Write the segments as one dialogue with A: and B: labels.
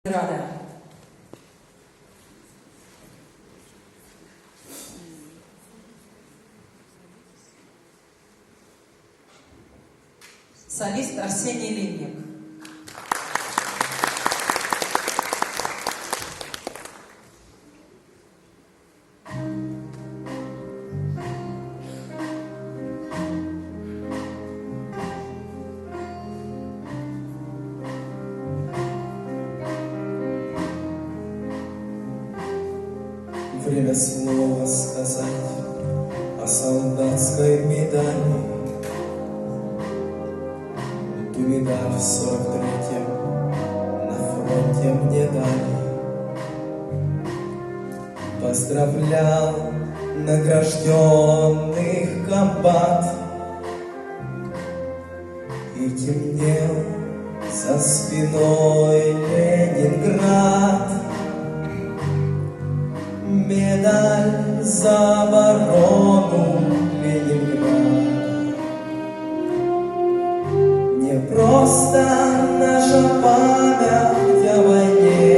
A: Рада. Солист Арсений Линник.
B: Время снова сказать о солдатской медали. Ту медаль в 43-м на фронте мне дали. Поздравлял награжденных комбат и темнел за спиной Ленинград. Медаль за оборону Ленинграда. Не просто наша память о войне,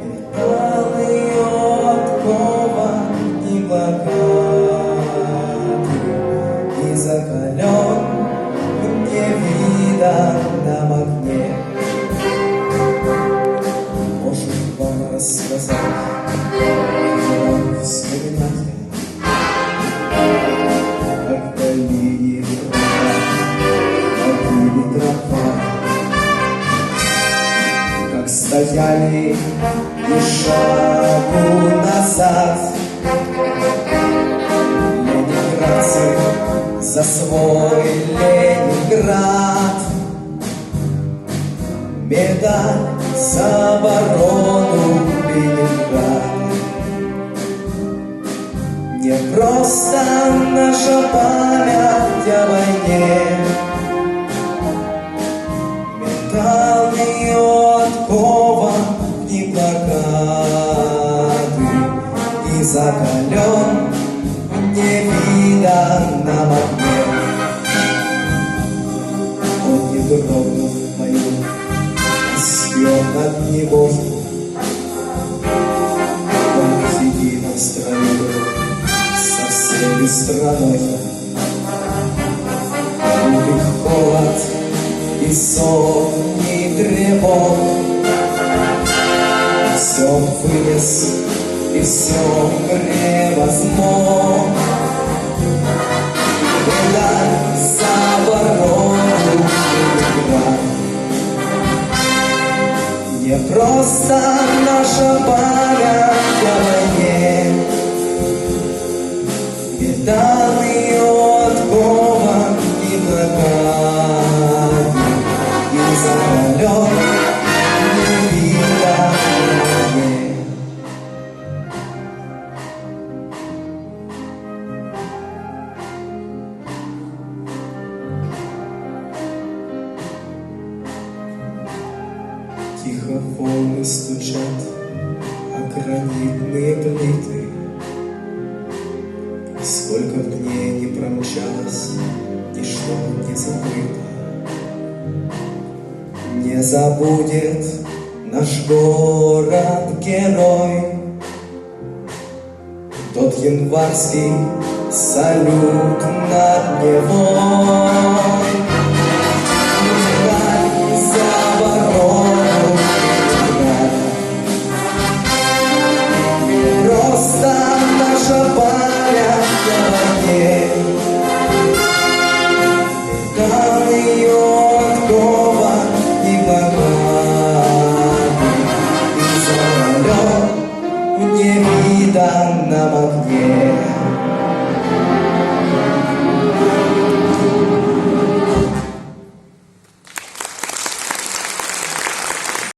B: металл ее откован и блокады, и закален в невиданном огне. Рассказать, вспоминать, как вдали побили тропа, как стояли и шагу назад ленинградцы за свой Ленинград. Медаль за оборону Ленинграда. Не просто наша память о войне, металл ее откован в блокады и закален в невиданном огне. Он не дрогнул в мою спел над Невой. Он в едином строю со всей страной. Лютый холод и сотни тревог. Все вынес и все превозмог. Медаль за оборону Ленинграда. Не просто наша память о войне, металл ее откован и блокады, и закален в невиданном огне. Тихо волны стучат о гранитные плиты. Сколько дней не промчалось, ничто не забыто. Не забудет наш город-герой тот январский салют над Невой.